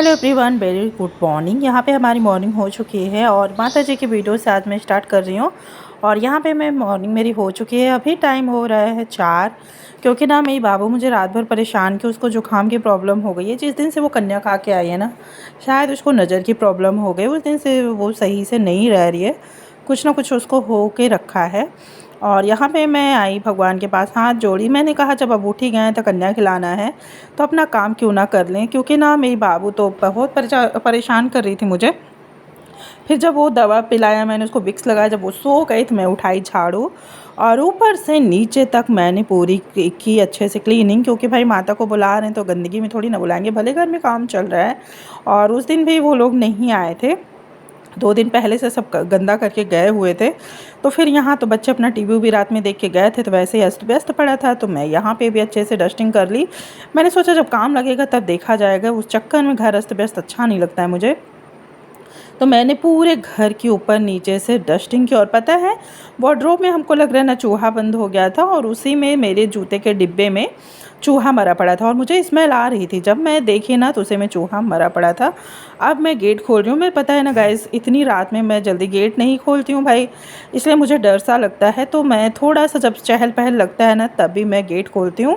Hello everyone, very good morning. यहाँ पे हमारी मॉर्निंग हो चुकी है और माता जी की वीडियो से आज मैं स्टार्ट कर रही हूँ। और यहाँ पे मैं मॉर्निंग मेरी हो चुकी है। अभी टाइम हो रहा है 4, क्योंकि ना मेरी बाबू मुझे रात भर परेशान कि उसको जुकाम की प्रॉब्लम हो गई है। जिस दिन से वो कन्या खा के आई है ना, शायद उसको नज़र की प्रॉब्लम हो गई। उस दिन से वो सही से नहीं रह रही है, कुछ ना कुछ उसको हो के रखा है। और यहाँ पे मैं आई भगवान के पास हाथ जोड़ी। मैंने कहा जब अब उठ ही गए तो कन्या खिलाना है तो अपना काम क्यों ना कर लें, क्योंकि ना मेरी बाबू तो बहुत परेशान कर रही थी मुझे। फिर जब वो दवा पिलाया, मैंने उसको विक्स लगाया, जब वो सो गई तो मैं उठाई झाड़ू और ऊपर से नीचे तक मैंने पूरी की अच्छे से क्लीनिंग, क्योंकि भाई माता को बुला रहे हैं तो गंदगी में थोड़ी ना बुलाएंगे, भले घर में काम चल रहा है। और उस दिन भी वो लोग नहीं आए थे, 2 दिन पहले से सब गंदा करके गए हुए थे। तो फिर यहाँ तो बच्चे अपना टीवी भी रात में देख के गए थे, तो वैसे ही अस्त व्यस्त पड़ा था। तो मैं यहाँ पे भी अच्छे से डस्टिंग कर ली। मैंने सोचा जब काम लगेगा तब देखा जाएगा, उस चक्कर में घर अस्त व्यस्त अच्छा नहीं लगता है मुझे। तो मैंने पूरे घर के ऊपर नीचे से डस्टिंग की। और पता है, वार्डरोब में हमको लग रहा है ना चूहा बंद हो गया था, और उसी में मेरे जूते के डिब्बे में चूहा मरा पड़ा था और मुझे स्मेल आ रही थी। जब मैं देखी ना तो उसे में चूहा मरा पड़ा था। अब मैं गेट खोल रही हूँ। मैं पता है ना गाइस, इतनी रात में मैं जल्दी गेट नहीं खोलती हूँ भाई, इसलिए मुझे डर सा लगता है। तो मैं थोड़ा सा जब चहल पहल लगता है ना तभी मैं गेट खोलती हूँ।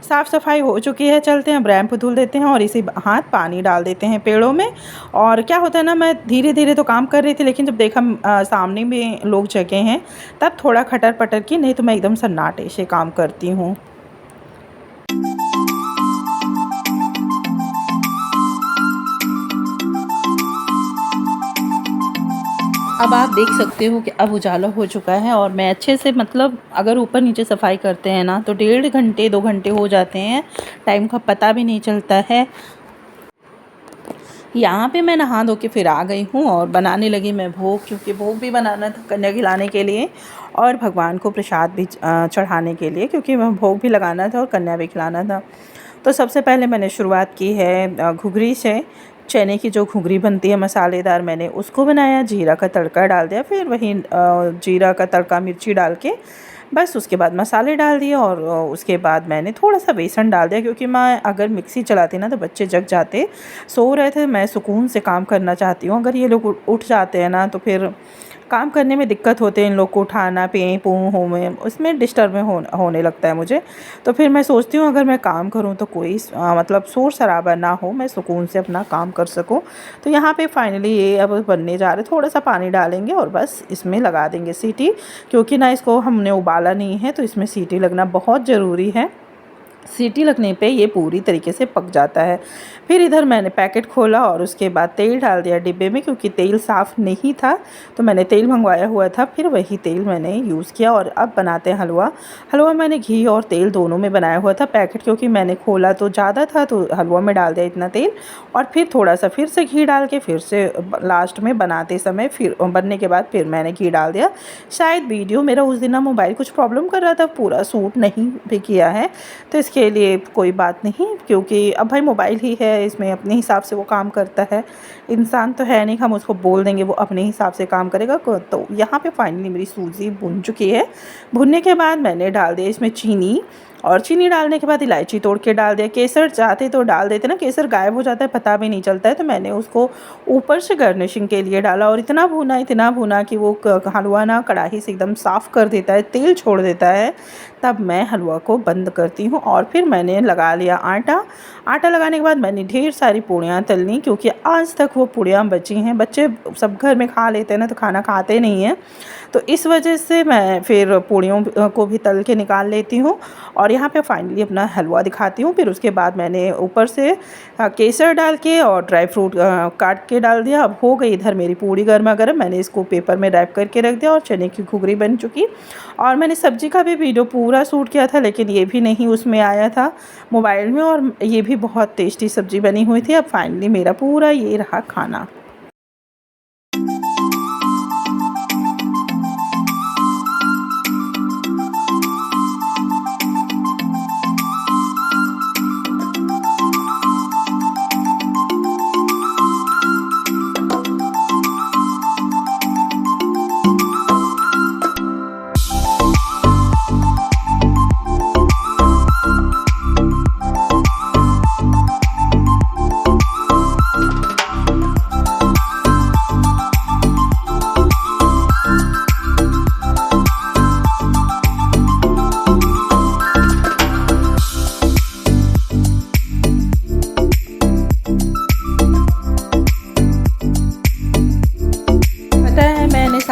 साफ़ सफाई हो चुकी है, चलते हैं रैंप धुल देते हैं और इसी हाथ पानी डाल देते हैं पेड़ों में। और क्या होता है ना, मैं धीरे धीरे तो काम कर रही थी, लेकिन जब देखा सामने में लोग जगे हैं तब थोड़ा खटर पटर की, नहीं तो मैं एकदम सन्नाटे से काम करती हूँ। अब आप देख सकते हो कि अब उजाला हो चुका है और मैं अच्छे से, मतलब अगर ऊपर नीचे सफाई करते हैं ना तो 1.5 घंटे 2 घंटे हो जाते हैं, टाइम का पता भी नहीं चलता है। यहाँ पे मैं नहा धो के फिर आ गई हूँ और बनाने लगी मैं भोग, क्योंकि भोग भी बनाना था कन्या खिलाने के लिए और भगवान को प्रसाद भी चढ़ाने के लिए, क्योंकि मैं भोग भी लगाना था और कन्या भी खिलाना था। तो सबसे पहले मैंने शुरुआत की है घुघरी से। चने की जो घुघरी बनती है मसालेदार, मैंने उसको बनाया, जीरा का तड़का डाल दिया, फिर वही जीरा का तड़का मिर्ची डाल के बस उसके बाद मसाले डाल दिए। और उसके बाद मैंने थोड़ा सा बेसन डाल दिया, क्योंकि मैं अगर मिक्सी चलाती ना तो बच्चे जग जाते, सो रहे थे, मैं सुकून से काम करना चाहती हूँ। अगर ये लोग उठ जाते हैं ना तो फिर काम करने में दिक्कत होते हैं, इन लोग को उठाना, पे पू हो में उसमें डिस्टर्ब में होने लगता है मुझे। तो फिर मैं सोचती हूँ अगर मैं काम करूँ तो कोई मतलब शोर शराबा ना हो, मैं सुकून से अपना काम कर सकूँ। तो यहाँ पे फाइनली ये अब बनने जा रहे, थोड़ा सा पानी डालेंगे और बस इसमें लगा देंगे सीटी, क्योंकि ना इसको हमने उबाला नहीं है तो इसमें सीटी लगना बहुत ज़रूरी है। सीटी लगने पे ये पूरी तरीके से पक जाता है। फिर इधर मैंने पैकेट खोला और उसके बाद तेल डाल दिया डिब्बे में, क्योंकि तेल साफ़ नहीं था तो मैंने तेल मंगवाया हुआ था, फिर वही तेल मैंने यूज़ किया। और अब बनाते हैं हलवा। हलवा मैंने घी और तेल दोनों में बनाया हुआ था। पैकेट क्योंकि मैंने खोला तो ज़्यादा था तो हलवा में डाल दिया इतना तेल, और फिर थोड़ा सा फिर से घी डाल के फिर से लास्ट में बनाते समय, फिर बनने के बाद फिर मैंने घी डाल दिया। शायद वीडियो मेरा उस दिन ना मोबाइल कुछ प्रॉब्लम कर रहा था, पूरा सूट नहीं भी किया है, तो इसके लिए कोई बात नहीं, क्योंकि अब भाई मोबाइल ही है, इसमें अपने हिसाब से वो काम करता है। इंसान तो है नहीं हम उसको बोल देंगे वो अपने हिसाब से काम करेगा। तो यहाँ पे फाइनली मेरी सूजी भुन चुकी है। भुनने के बाद मैंने डाल दिया इसमें चीनी, और चीनी डालने के बाद इलायची तोड़ के डाल दिया। केसर चाहते तो डाल देते ना, केसर गायब हो जाता है, पता भी नहीं चलता है, तो मैंने उसको ऊपर से गार्निशिंग के लिए डाला। और इतना भुना कि वो हलवा ना कढ़ाई से एकदम साफ़ कर देता है, तेल छोड़ देता है। तब मैं हलवा को बंद करती हूँ और फिर मैंने लगा लिया आटा। आटा लगाने के बाद मैंने ढेर सारी पूड़ियाँ तल ली, क्योंकि आज तक वो पूड़ियाँ बची हैं। बच्चे सब घर में खा लेते हैं ना, तो खाना खाते नहीं हैं, तो इस वजह से मैं फिर पूड़ियों को भी तल के निकाल लेती हूँ। और यहाँ पे फाइनली अपना हलवा दिखाती हूँ। फिर उसके बाद मैंने ऊपर से केसर डाल के और ड्राई फ्रूट काट के डाल दिया। अब हो गई इधर मेरी पूड़ी गर्मा गर्म। मैंने इसको पेपर में रैप करके रख दिया और चने की घुघरी बन चुकी। और मैंने सब्जी का भी वीडियो पूरा शूट किया था, लेकिन ये भी नहीं उसमें आया था मोबाइल में, और ये भी बहुत टेस्टी सब्जी बनी हुई थी। अब फाइनली मेरा पूरा ये रहा खाना।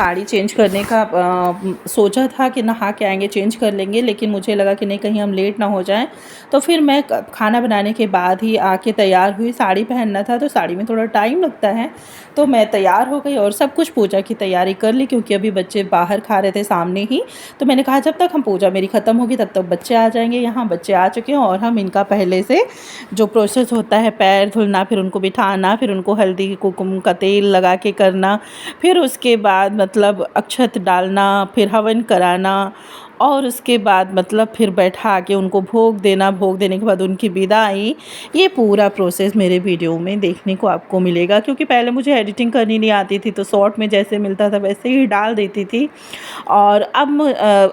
साड़ी चेंज करने का सोचा था कि नहा के आएंगे चेंज कर लेंगे, लेकिन मुझे लगा कि नहीं कहीं हम लेट ना हो जाएं, तो फिर मैं खाना बनाने के बाद ही आके तैयार हुई। साड़ी पहनना था तो साड़ी में थोड़ा टाइम लगता है, तो मैं तैयार हो गई और सब कुछ पूजा की तैयारी कर ली, क्योंकि अभी बच्चे बाहर खा रहे थे सामने ही। तो मैंने कहा जब तक हम पूजा मेरी ख़त्म होगी तब तक बच्चे आ जाएंगे। यहाँ बच्चे आ चुके हैं और हम इनका पहले से जो प्रोसेस होता है, पैर धुलना, फिर उनको बिठाना, फिर उनको हल्दी कुमकुम का तेल लगा के करना, फिर उसके बाद मतलब अक्षत डालना, फिर हवन कराना, और उसके बाद मतलब फिर बैठा के उनको भोग देना, भोग देने के बाद उनकी विदाई। ये पूरा प्रोसेस मेरे वीडियो में देखने को आपको मिलेगा, क्योंकि पहले मुझे एडिटिंग करनी नहीं आती थी, तो शॉर्ट में जैसे मिलता था वैसे ही डाल देती थी, और अब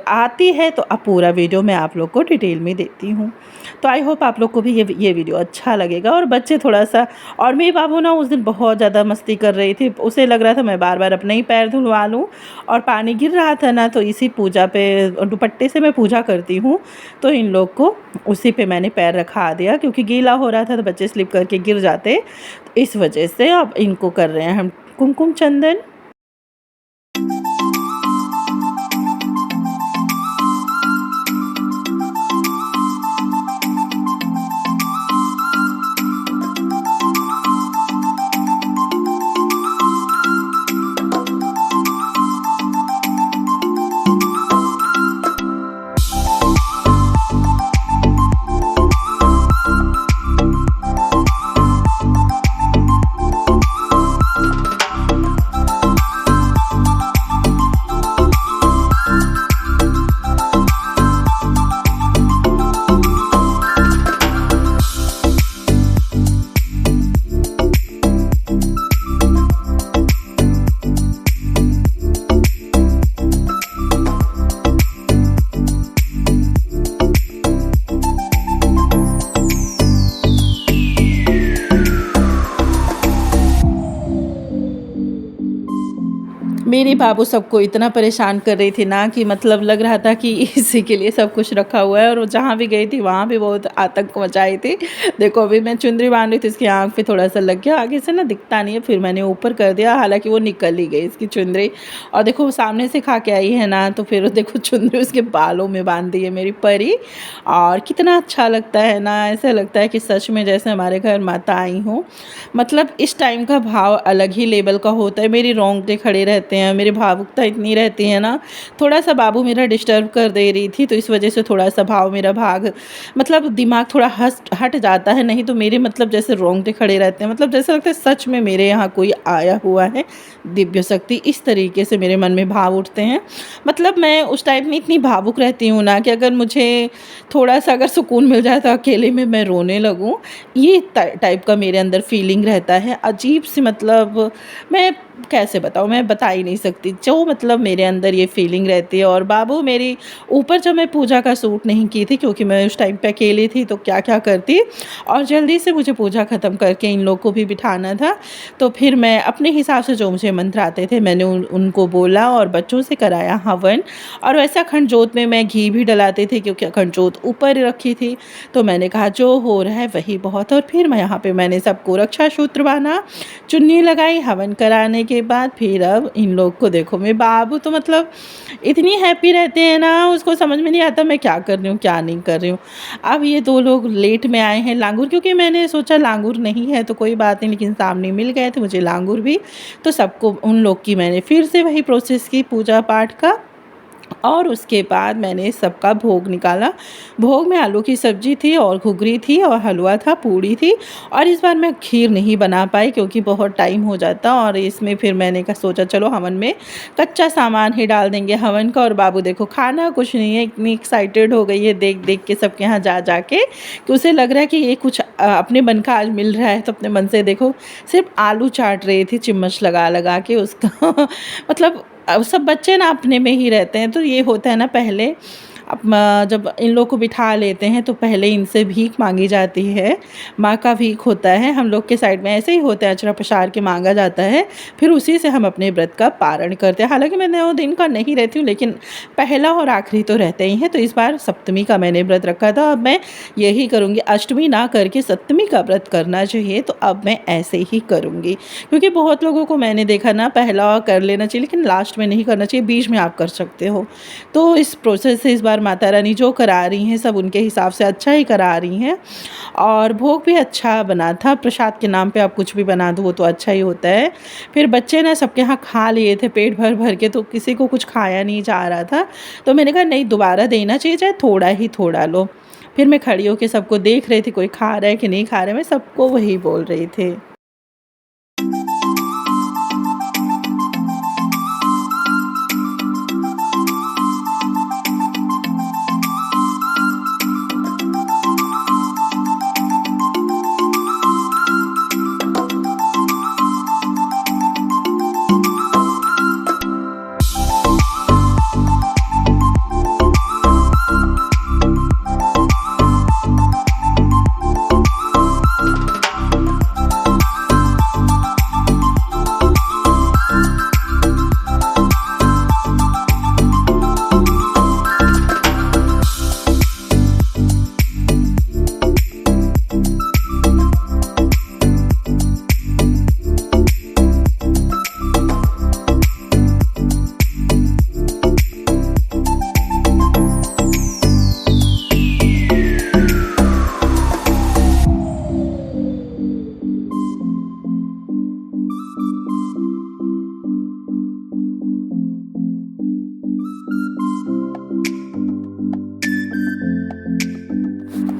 आती है तो अब पूरा वीडियो मैं आप लोग को डिटेल में देती हूँ। तो आई होप आप लोग को भी ये वीडियो अच्छा लगेगा। और बच्चे थोड़ा सा, और मेरे बाबू ना उस दिन बहुत ज़्यादा मस्ती कर रही थी, उसे लग रहा था मैं बार बार अपने ही पैर धुलवा लूँ, और पानी गिर रहा था ना, तो इसी पूजा पे दुपट्टे से मैं पूजा करती हूँ, तो इन लोग को उसी पे मैंने पैर रखा दिया, क्योंकि गीला हो रहा था तो बच्चे स्लिप करके गिर जाते, इस वजह से अब इनको कर रहे हैं हम कुमकुम चंदन। मेरे बाबू सबको इतना परेशान कर रही थी ना, कि मतलब लग रहा था कि इसी के लिए सब कुछ रखा हुआ है। और वो जहाँ भी गई थी वहाँ भी बहुत आतंक मचाई थी। देखो अभी मैं चुंदरी बांध रही थी, इसकी आँख पे थोड़ा सा लग गया, आगे से ना दिखता नहीं है, फिर मैंने ऊपर कर दिया, हालांकि वो निकल ही गई इसकी चुंदरी। और देखो वो सामने से खा के आई है ना, तो फिर देखो चुंदरी उसके बालों में बांध दी है मेरी परी। और कितना अच्छा लगता है ना, ऐसा लगता है कि सच में जैसे हमारे घर माता आई हूँ। मतलब इस टाइम का भाव अलग ही लेवल का होता है। मेरी रोंगटे खड़े रहते हैं, मेरी भावुकता इतनी रहती है ना। थोड़ा सा बाबू मेरा डिस्टर्ब कर दे रही थी, तो इस वजह से थोड़ा सा भाव मेरा भाग मतलब दिमाग थोड़ा हट जाता है, नहीं तो मेरे मतलब जैसे रोंगटे खड़े रहते हैं, मतलब जैसा लगता है सच में मेरे यहाँ कोई आया हुआ है, दिव्य शक्ति, इस तरीके से मेरे मन में भाव उठते हैं। मतलब मैं उस टाइप में इतनी भावुक रहती हूँ ना, कि अगर मुझे थोड़ा सा अगर सुकून मिल जाए तो अकेले में मैं रोने लगूँ, ये टाइप का मेरे अंदर फीलिंग रहता है अजीब सी। मतलब मैं कैसे बताऊँ, मैं बता ही नहीं सकती, जो मतलब मेरे अंदर ये फीलिंग रहती है। और बाबू मेरी ऊपर जब मैं पूजा का सूट नहीं की थी, क्योंकि मैं उस टाइम पे अकेली थी, तो क्या क्या करती, और जल्दी से मुझे पूजा ख़त्म करके इन लोग को भी बिठाना था, तो फिर मैं अपने हिसाब से जो मुझे मंत्र आते थे मैंने उनको बोला और बच्चों से कराया हवन। और वैसा अखंड जोत में मैं घी भी डलाती थी, क्योंकि अखंड जोत ऊपर रखी थी, तो मैंने कहा जो हो रहा है वही बहुत। और फिर मैं यहाँ पे मैंने सबको रक्षा सूत्र बांधा, चुन्नी लगाई, हवन कराने के बाद फिर अब इन लोग को देखो, मेरे बाबू तो मतलब इतनी हैप्पी रहते हैं ना, उसको समझ में नहीं आता मैं क्या कर रही हूँ क्या नहीं कर रही हूँ। अब ये दो लोग लेट में आए हैं लांगुर, क्योंकि मैंने सोचा लांगुर नहीं है तो कोई बात नहीं, लेकिन सामने मिल गए थे मुझे लांगुर भी, तो सबको उन लोग की मैंने फिर से वही प्रोसेस की पूजा पाठ का। और उसके बाद मैंने सबका भोग निकाला। भोग में आलू की सब्ज़ी थी और घुघरी थी और हलवा था, पूड़ी थी। और इस बार मैं खीर नहीं बना पाई, क्योंकि बहुत टाइम हो जाता, और इसमें फिर मैंने सोचा चलो हवन में कच्चा सामान ही डाल देंगे हवन का। और बाबू देखो खाना कुछ नहीं है, इतनी एक्साइटेड हो गई है देख देख के सबके यहाँ जा जा के, कि उसे लग रहा है कि ये कुछ अपने मन का आज मिल रहा है। तो अपने मन से देखो सिर्फ आलू चाट रही थी चम्मच लगा लगा के उसका मतलब अब सब बच्चे ना अपने में ही रहते हैं, तो ये होता है ना, पहले अब जब इन लोग को बिठा लेते हैं तो पहले इनसे भीख मांगी जाती है, माँ का भीख होता है, हम लोग के साइड में ऐसे ही होता है, अचरा पसार के मांगा जाता है, फिर उसी से हम अपने व्रत का पारण करते हैं। हालांकि मैं 9 दिन का नहीं रहती हूँ, लेकिन पहला और आखिरी तो रहते ही हैं। तो इस बार सप्तमी का मैंने व्रत रखा था, अब मैं यही करूँगी, अष्टमी ना करके सप्तमी का व्रत करना चाहिए, तो अब मैं ऐसे ही करूँगी। क्योंकि बहुत लोगों को मैंने देखा ना, पहला कर लेना चाहिए लेकिन लास्ट में नहीं करना चाहिए, बीच में आप कर सकते हो। तो इस प्रोसेस से इस बार माता रानी जो करा रही हैं सब उनके हिसाब से अच्छा ही करा रही हैं। और भोग भी अच्छा बना था, प्रसाद के नाम पे आप कुछ भी बना दो वो तो अच्छा ही होता है। फिर बच्चे ना सबके यहाँ खा लिए थे पेट भर भर के, तो किसी को कुछ खाया नहीं जा रहा था, तो मैंने कहा नहीं, दोबारा देना चाहिए, चाहे थोड़ा ही थोड़ा लो। फिर मैं खड़ी होकर सबको देख रही थी, कोई खा रहा है कि नहीं खा रहा है, मैं सबको वही बोल रही थी।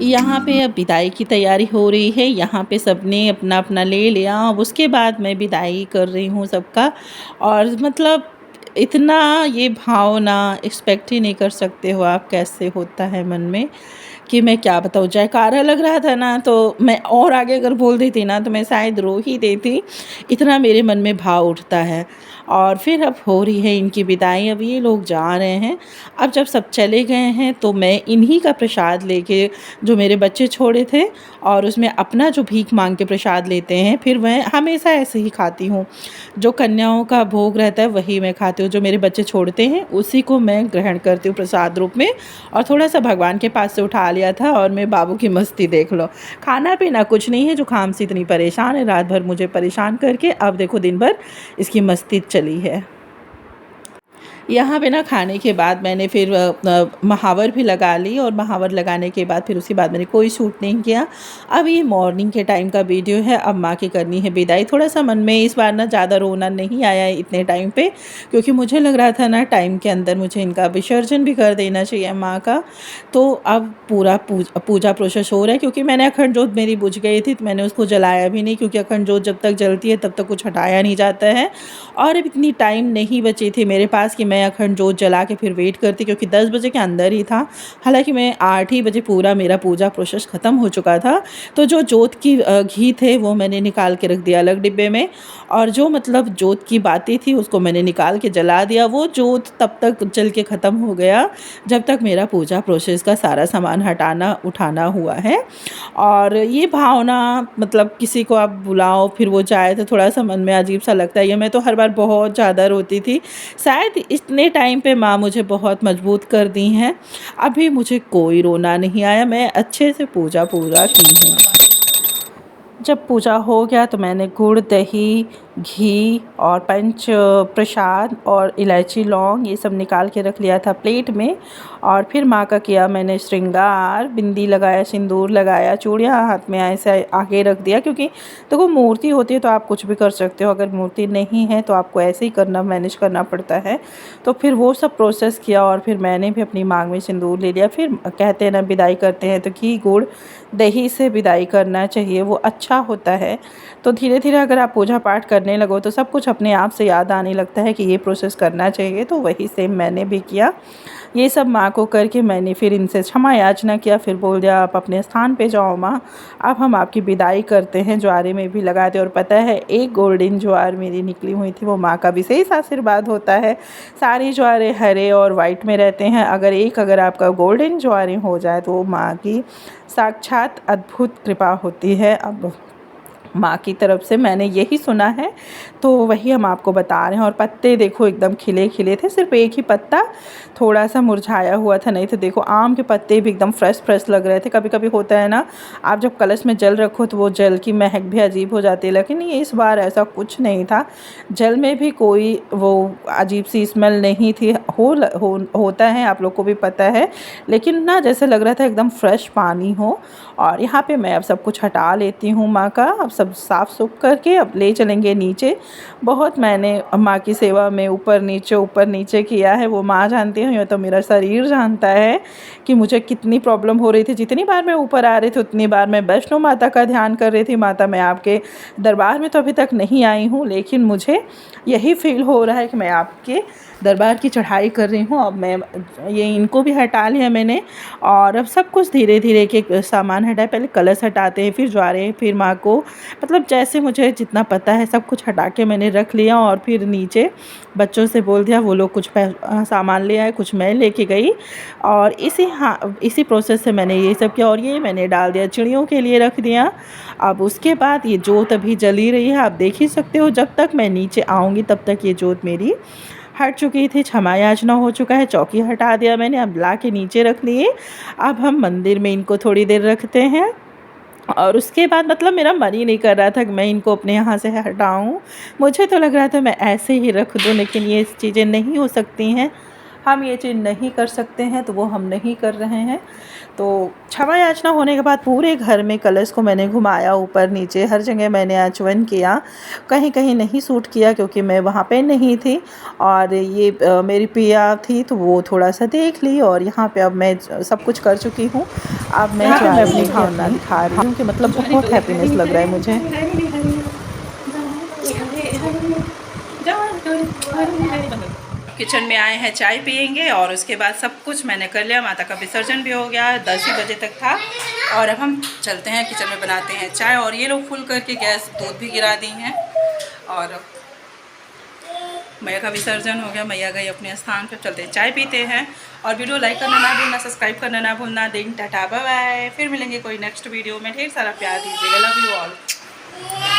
यहाँ पे अब विदाई की तैयारी हो रही है, यहाँ पे सबने अपना अपना ले लिया, अब उसके बाद मैं विदाई कर रही हूँ सबका। और मतलब इतना ये भावना एक्सपेक्ट ही नहीं कर सकते हो आप कैसे होता है मन में, कि मैं क्या बताऊँ। जयकारा लग रहा था ना, तो मैं और आगे अगर बोल देती ना तो मैं शायद रो ही देती, इतना मेरे मन में भाव उठता है। और फिर अब हो रही है इनकी विदाई, अब ये लोग जा रहे हैं। अब जब सब चले गए हैं तो मैं इन्हीं का प्रसाद लेके, जो मेरे बच्चे छोड़े थे, और उसमें अपना जो भीख मांग के प्रसाद लेते हैं, फिर मैं हमेशा ऐसे ही खाती हूँ। जो कन्याओं का भोग रहता है वही मैं खाती हूँ, जो मेरे बच्चे छोड़ते हैं उसी को मैं ग्रहण करती हूँ प्रसाद रूप में। और थोड़ा सा भगवान के पास से उठा लिया था, और मैं बाबू की मस्ती देख लो। खाना पीना कुछ नहीं है, जो खाम से इतनी परेशान है, रात भर मुझे परेशान करके अब देखो दिन भर इसकी मस्ती चली है। यहाँ पे ना खाने के बाद मैंने फिर महावर भी लगा ली, और महावर लगाने के बाद फिर उसके बाद मैंने कोई शूट नहीं किया। अब ये मॉर्निंग के टाइम का वीडियो है, अब माँ की करनी है विदाई। थोड़ा सा मन में इस बार ना ज़्यादा रोना नहीं आया है इतने टाइम पे, क्योंकि मुझे लग रहा था ना टाइम के अंदर मुझे इनका विसर्जन भी कर देना चाहिए माँ का। तो अब पूरा पूजा प्रोसेस हो रहा है, क्योंकि मैंने अखंड जोत मेरी बुझ गई थी तो मैंने उसको जलाया भी नहीं, क्योंकि अखंड जोत जब तक जलती है तब तक कुछ हटाया नहीं जाता है। और अब इतनी टाइम नहीं बची थी मेरे पास कि मैं अखंड जोत जला के फिर वेट करती, क्योंकि 10 बजे के अंदर ही था। हालांकि मैं 8 ही बजे पूरा मेरा पूजा प्रोसेस ख़त्म हो चुका था। तो जो जोत की घी थे वो मैंने निकाल के रख दिया अलग डिब्बे में, और जो मतलब जोत की बातें थी उसको मैंने निकाल के जला दिया। वो जोत तब तक जल के ख़त्म हो गया जब तक मेरा पूजा प्रोसेस का सारा सामान हटाना उठाना हुआ है। और ये भावना मतलब किसी को आप बुलाओ फिर वो जाए तो थोड़ा सा मन में अजीब सा लगता है। ये मैं तो हर बार बहुत ज़्यादा रोती थी, शायद इतने टाइम पे माँ मुझे बहुत मजबूत कर दी हैं। अभी मुझे कोई रोना नहीं आया, मैं अच्छे से पूजा पूरा की हूँ। जब पूजा हो गया तो मैंने गुड़, दही, घी और पंच प्रसाद और इलायची, लौंग ये सब निकाल के रख लिया था प्लेट में। और फिर माँ का किया मैंने श्रृंगार, बिंदी लगाया, सिंदूर लगाया, चूड़ियाँ हाथ में ऐसे आगे रख दिया, क्योंकि देखो मूर्ति होती है तो आप कुछ भी कर सकते हो, अगर मूर्ति नहीं है तो आपको ऐसे ही करना, मैनेज करना पड़ता है। तो फिर वो सब प्रोसेस किया, और फिर मैंने भी अपनी मांग में सिंदूर ले लिया। फिर कहते हैं ना विदाई करते हैं तो घी, गुड़, दही से विदाई करना चाहिए, वो अच्छा होता है। तो धीरे धीरे अगर आप पूजा पाठ करने करने लगो तो सब कुछ अपने आप से याद आने लगता है कि ये प्रोसेस करना चाहिए। तो वही सेम मैंने भी किया। ये सब माँ को करके मैंने फिर इनसे क्षमा याचना किया। फिर बोल दिया आप अपने स्थान पे जाओ माँ, अब हम आपकी विदाई करते हैं। ज्वारे में भी लगाते। और पता है एक गोल्डन ज्वार मेरी निकली हुई थी, वो माँ का विशेष आशीर्वाद होता है। सारी ज्वारे हरे और वाइट में रहते हैं, अगर आपका गोल्डन ज्वारे हो जाए तो वो माँ की साक्षात अद्भुत कृपा होती है। अब माँ की तरफ से मैंने यही सुना है, तो वही हम आपको बता रहे हैं। और पत्ते देखो एकदम खिले खिले थे, सिर्फ एक ही पत्ता थोड़ा सा मुरझाया हुआ था, नहीं तो देखो आम के पत्ते भी एकदम फ्रेश फ्रेश लग रहे थे। कभी कभी होता है ना, आप जब कलश में जल रखो तो वो जल की महक भी अजीब हो जाती है, लेकिन ये इस बार ऐसा कुछ नहीं था। जल में भी कोई वो अजीब सी स्मेल नहीं थी। होता है, आप लोग को भी पता है, लेकिन ना जैसे लग रहा था एकदम फ्रेश पानी हो। और यहाँ पे मैं अब सब कुछ हटा लेती हूँ माँ का। अब सब साफ़ सुफ करके अब ले चलेंगे नीचे। बहुत मैंने माँ की सेवा में ऊपर नीचे किया है, वो माँ जानती है, ये तो मेरा शरीर जानता है कि मुझे कितनी प्रॉब्लम हो रही थी। जितनी बार मैं ऊपर आ रही थी उतनी बार मैं वैष्णो माता का ध्यान कर रही थी। माता, मैं आपके दरबार में तो अभी तक नहीं आई हूँ, लेकिन मुझे यही फील हो रहा है कि मैं आपके दरबार की चढ़ाई कर रही हूँ। अब मैं ये इनको भी हटा लिया मैंने, और अब सब कुछ धीरे धीरे एक सामान हटाए। पहले कलश हटाते हैं, फिर ज्वारे, फिर माँ को, मतलब जैसे मुझे जितना पता है सब कुछ हटा के मैंने रख लिया। और फिर नीचे बच्चों से बोल दिया, वो लोग कुछ सामान ले आए, कुछ मैं लेके गई। और इसी प्रोसेस से मैंने ये सब किया। और ये मैंने डाल दिया, चिड़ियों के लिए रख दिया। अब उसके बाद ये जोत अभी जली रही है, आप देख ही सकते हो। जब तक मैं नीचे आऊँगी तब तक ये जोत मेरी हट चुकी थी, क्षमा याचना हो चुका है। चौकी हटा दिया मैंने, अब ला के नीचे रख लिए। अब हम मंदिर में इनको थोड़ी देर रखते हैं। और उसके बाद मतलब मेरा मन ही नहीं कर रहा था कि मैं इनको अपने यहाँ से हटाऊँ। मुझे तो लग रहा था मैं ऐसे ही रख दूँ, लेकिन ये चीज़ें नहीं हो सकती हैं। हम ये चीज़ नहीं कर सकते हैं, तो वो हम नहीं कर रहे हैं। तो क्षमा याचना होने के बाद पूरे घर में कलश को मैंने घुमाया, ऊपर नीचे हर जगह मैंने आचमन किया। कहीं कहीं नहीं सूट किया क्योंकि मैं वहाँ पे नहीं थी, और ये मेरी पिया थी तो वो थोड़ा सा देख ली। और यहाँ पे अब मैं सब कुछ कर चुकी हूँ। अब मैं अपनी भावना दिखा रही हूँ कि मतलब बहुत हैप्पीनेस लग रहा है मुझे। किचन में आए हैं, चाय पियेंगे, और उसके बाद सब कुछ मैंने कर लिया। माता का विसर्जन भी हो गया, 10 ही बजे तक था। और अब हम चलते हैं किचन में, बनाते हैं चाय। और ये लोग फुल करके गैस दूध भी गिरा दी हैं। और मैया का विसर्जन हो गया, मैया गई अपने स्थान पर। चलते चाय पीते हैं। और वीडियो लाइक करना ना भूलना, सब्सक्राइब करना ना भूलना। दिन टाटा बाय बाय। फिर मिलेंगे कोई नेक्स्ट वीडियो में। ढेर सारा प्यार दीजिएगा। Love you all.